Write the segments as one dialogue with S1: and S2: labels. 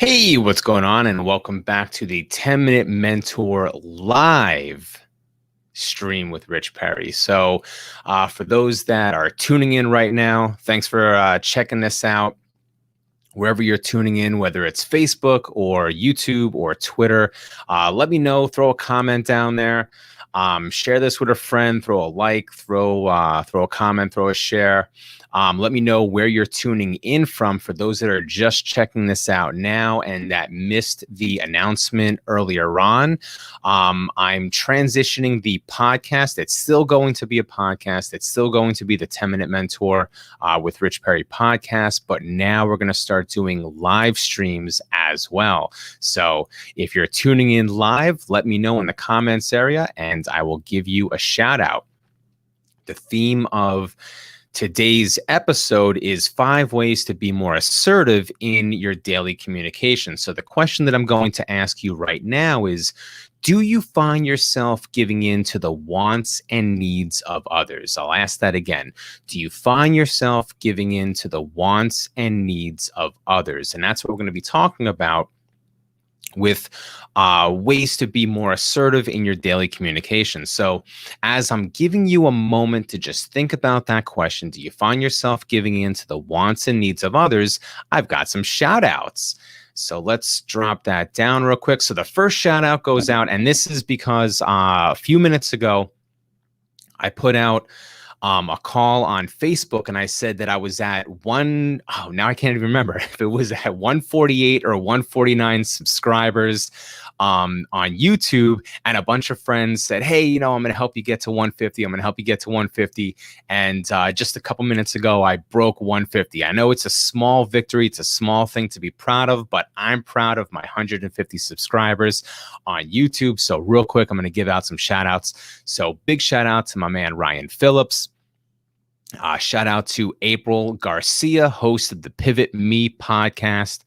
S1: Hey, what's going on? And welcome back to the 10-Minute Mentor live stream with Rich Perry. So, for those that are tuning in right now, thanks for checking this out. Wherever you're tuning in, whether it's Facebook or YouTube or Twitter, let me know. Throw a comment down there. Share this with a friend. Throw a like. Throw a comment. Throw a share. Let me know where you're tuning in from for those that are just checking this out now and that missed the announcement earlier on. I'm transitioning the podcast. It's still going to be a podcast. It's still going to be the 10-Minute Mentor with Rich Perry podcast, but now we're going to start doing live streams as well. So if you're tuning in live, let me know in the comments area and I will give you a shout out. The theme of today's episode is 5 ways to be more assertive in your daily communication. So the question that I'm going to ask you right now is, do you find yourself giving in to the wants and needs of others? I'll ask that again. Do you find yourself giving in to the wants and needs of others? And that's what we're going to be talking about with ways to be more assertive in your daily communication. So as I'm giving you a moment to just think about that question, do you find yourself giving in to the wants and needs of others? I've got some shout outs. So let's drop that down real quick. So the first shout out goes out, and this is because a few minutes ago, I put out a call on Facebook, and I said that I was at now I can't even remember if it was at 148 or 149 subscribers on YouTube, and a bunch of friends said, hey, I'm going to help you get to 150. I'm going to help you get to 150. And just a couple minutes ago, I broke 150. I know it's a small victory. It's a small thing to be proud of, but I'm proud of my 150 subscribers on YouTube. So real quick, I'm going to give out some shout outs. So big shout out to my man, Ryan Phillips. Shout out to April Garcia, host of the Pivot Me podcast.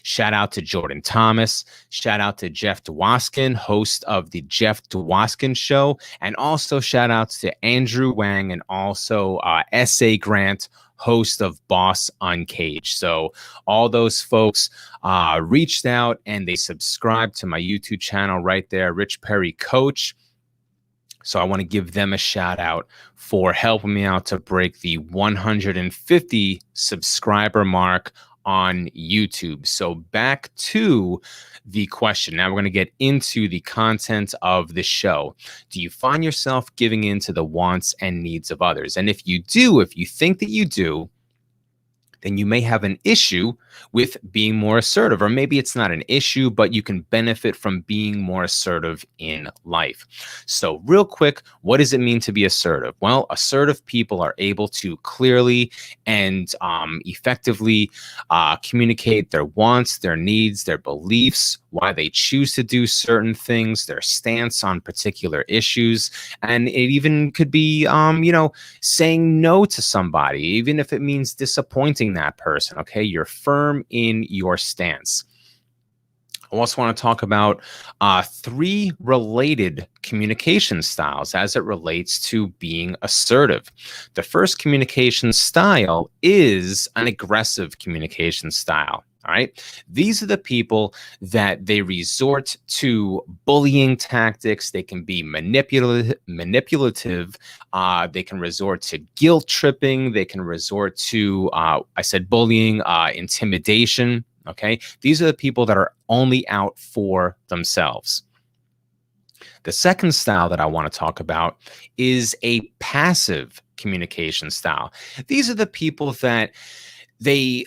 S1: Shout out to Jordan Thomas. Shout out to Jeff Dwoskin, host of the Jeff Dwoskin Show. And also shout outs to Andrew Wang and also S.A. Grant, host of Boss Uncaged. So all those folks reached out and they subscribed to my YouTube channel right there, Rich Perry Coach. So I want to give them a shout out for helping me out to break the 150 subscriber mark on YouTube. So back to the question. Now we're going to get into the content of the show. Do you find yourself giving in to the wants and needs of others? And if you do, if you think that you do, then you may have an issue with being more assertive, or maybe it's not an issue, but you can benefit from being more assertive in life. So real quick, what does it mean to be assertive? Well, assertive people are able to clearly and effectively communicate their wants, their needs, their beliefs, why they choose to do certain things, their stance on particular issues. And it even could be, saying no to somebody, even if it means disappointing that person. Okay, you're firm in your stance. I also want to talk about 3 related communication styles as it relates to being assertive. The first communication style is an aggressive communication style. All right. These are the people that they resort to bullying tactics. They can be manipulative. They can resort to guilt tripping. They can resort to, bullying, intimidation. Okay. These are the people that are only out for themselves. The second style that I want to talk about is a passive communication style. These are the people that they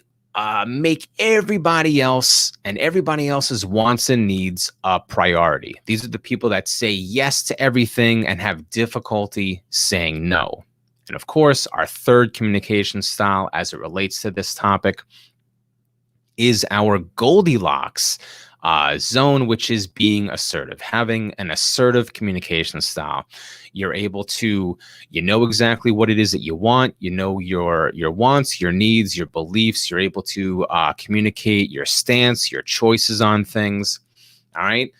S1: make everybody else and everybody else's wants and needs a priority. These are the people that say yes to everything and have difficulty saying no. And of course, our third communication style as it relates to this topic is our Goldilocks zone, which is being assertive, having an assertive communication style. You're able to, exactly what it is that you want, your wants, your needs, your beliefs. You're able to communicate your stance, your choices on things. All right.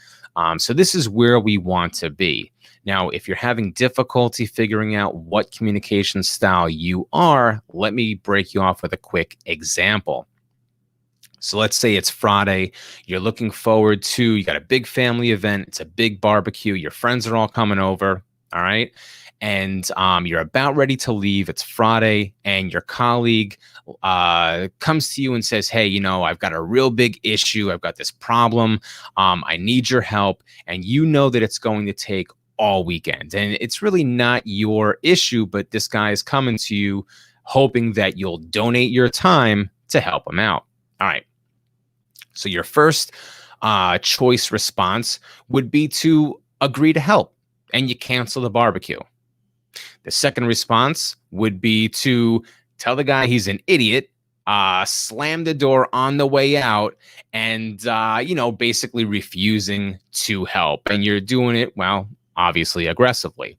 S1: So this is where we want to be. Now, if you're having difficulty figuring out what communication style you are, let me break you off with a quick example. So let's say it's Friday, you're looking forward to, you got a big family event, it's a big barbecue, your friends are all coming over, all right? And you're about ready to leave. It's Friday, and your colleague comes to you and says, hey, I've got a real big issue. I've got this problem. I need your help. And you know that it's going to take all weekend. And it's really not your issue, but this guy is coming to you hoping that you'll donate your time to help him out. All right. So your first choice response would be to agree to help, and you cancel the barbecue. The second response would be to tell the guy he's an idiot, slam the door on the way out, and, basically refusing to help. And you're doing it, well, obviously aggressively.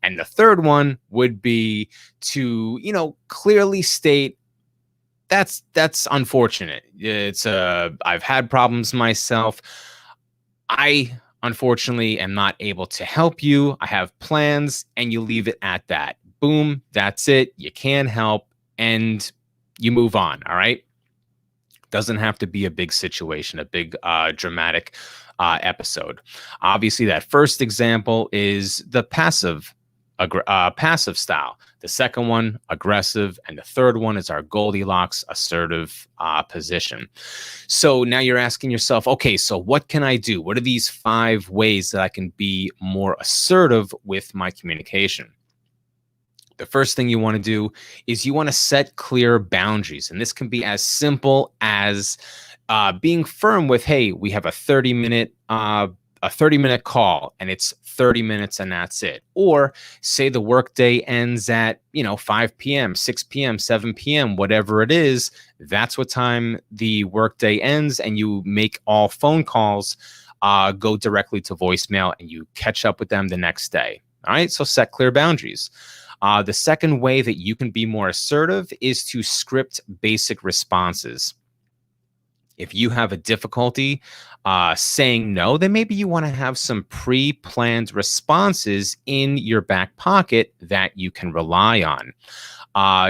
S1: And the third one would be to, clearly state, that's unfortunate. I've had problems myself. I unfortunately am not able to help you. I have plans, and you leave it at that. Boom, that's it. You can't help, and you move on. All right. Doesn't have to be a big situation, a big dramatic episode. Obviously, that first example is the passive style. The second one, aggressive, and the third one is our Goldilocks assertive position. So now you're asking yourself, okay, so what can I do? What are these 5 ways that I can be more assertive with my communication? The first thing you want to do is you want to set clear boundaries. And this can be as simple as being firm with, hey, we have a 30-minute call, and it's 30 minutes and that's it. Or say the workday ends at 5 p.m., 6 p.m., 7 p.m., whatever it is. That's what time the workday ends, and you make all phone calls go directly to voicemail, and you catch up with them the next day. All right, so set clear boundaries. The second way that you can be more assertive is to script basic responses. If you have a difficulty saying no, then maybe you want to have some pre-planned responses in your back pocket that you can rely on.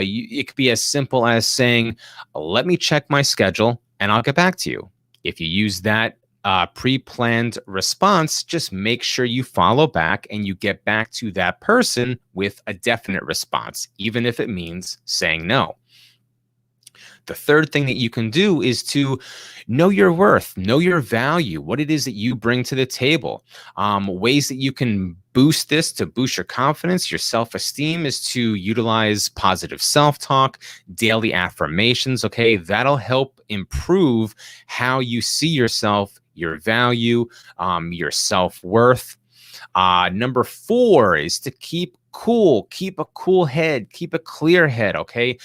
S1: It could be as simple as saying, let me check my schedule and I'll get back to you. If you use that pre-planned response, just make sure you follow back and you get back to that person with a definite response, even if it means saying no. The third thing that you can do is to know your worth, know your value, what it is that you bring to the table. Ways that you can boost this to boost your confidence, your self-esteem, is to utilize positive self-talk, daily affirmations. Okay, that'll help improve how you see yourself, your value, your self-worth. Number 4 is to keep a cool head, keep a clear head. Okay.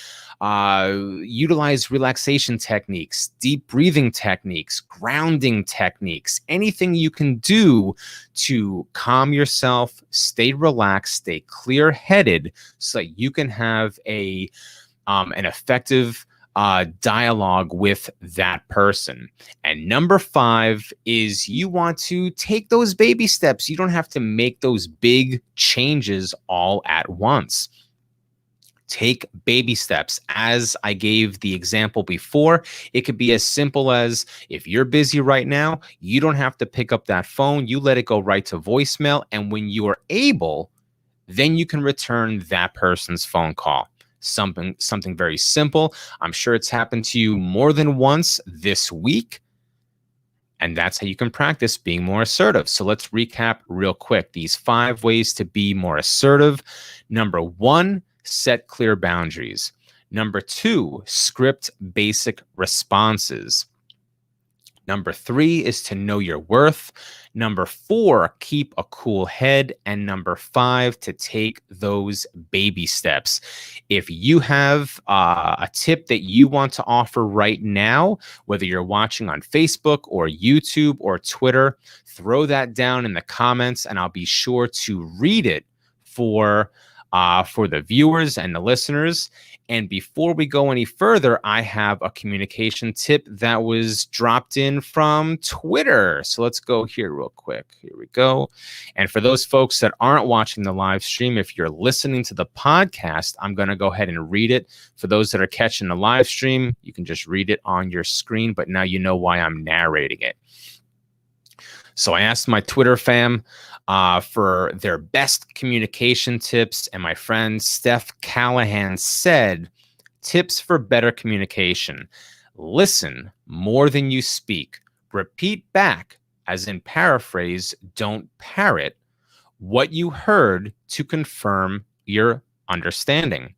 S1: Utilize relaxation techniques, deep breathing techniques, grounding techniques, anything you can do to calm yourself, stay relaxed, stay clear headed, so that you can have an effective dialogue with that person. And number 5 is you want to take those baby steps. You don't have to make those big changes all at once. Take baby steps. As I gave the example before, it could be as simple as, if you're busy right now, you don't have to pick up that phone. You let it go right to voicemail. And when you are able, then you can return that person's phone call. Something very simple. I'm sure it's happened to you more than once this week. And that's how you can practice being more assertive. So let's recap real quick. These 5 ways to be more assertive. Number 1, set clear boundaries. Number 2, script basic responses. Number 3 is to know your worth. Number 4, keep a cool head. And number 5, to take those baby steps. If you have a tip that you want to offer right now, whether you're watching on Facebook or YouTube or Twitter, throw that down in the comments and I'll be sure to read it for for the viewers and the listeners. And before we go any further, I have a communication tip that was dropped in from Twitter. So let's go here real quick. Here we go. And for those folks that aren't watching the live stream, if you're listening to the podcast, I'm going to go ahead and read it. For those that are catching the live stream, you can just read it on your screen, but now you know why I'm narrating it. So I asked my Twitter fam for their best communication tips, and my friend Steph Callahan said, tips for better communication: listen more than you speak, repeat back, as in paraphrase, don't parrot, what you heard to confirm your understanding,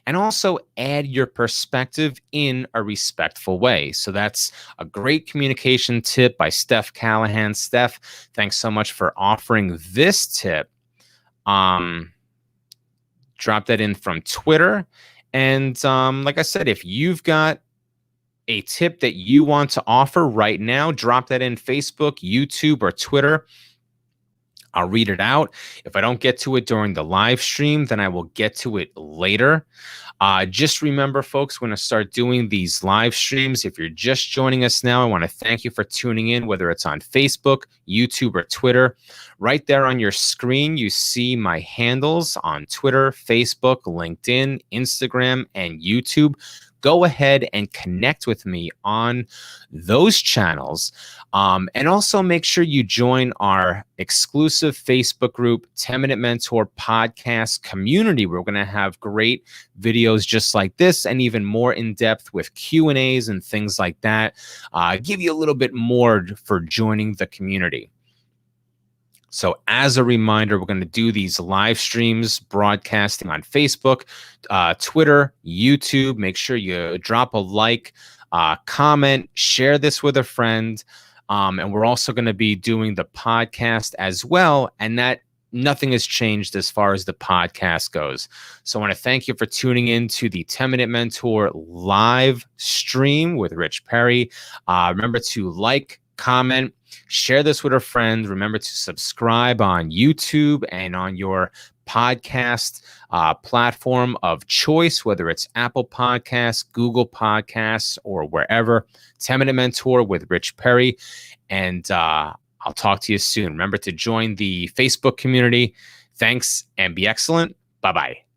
S1: and also add your perspective in a respectful way. So that's a great communication tip by Steph Callahan. Steph, thanks so much for offering this tip. Drop that in from Twitter. And like I said, if you've got a tip that you want to offer right now, drop that in Facebook, YouTube, or Twitter. I'll read it out. If I don't get to it during the live stream, then I will get to it later. Just remember, folks, we're going to start doing these live streams. If you're just joining us now, I want to thank you for tuning in, whether it's on Facebook, YouTube, or Twitter. Right there on your screen, you see my handles on Twitter, Facebook, LinkedIn, Instagram, and YouTube. Go ahead and connect with me on those channels. And also make sure you join our exclusive Facebook group, 10-Minute Mentor Podcast Community. We're going to have great videos just like this and even more in-depth with Q&As and things like that. Give you a little bit more for joining the community. So as a reminder, we're going to do these live streams, broadcasting on Facebook, Twitter, YouTube. Make sure you drop a like, comment, share this with a friend. And we're also going to be doing the podcast as well. And that nothing has changed as far as the podcast goes. So I want to thank you for tuning in to the 10-Minute Mentor live stream with Rich Perry. Remember to like, comment, share this with a friend. Remember to subscribe on YouTube and on your podcast platform of choice, whether it's Apple Podcasts, Google Podcasts, or wherever. 10-Minute Mentor with Rich Perry. And I'll talk to you soon. Remember to join the Facebook community. Thanks and be excellent. Bye-bye.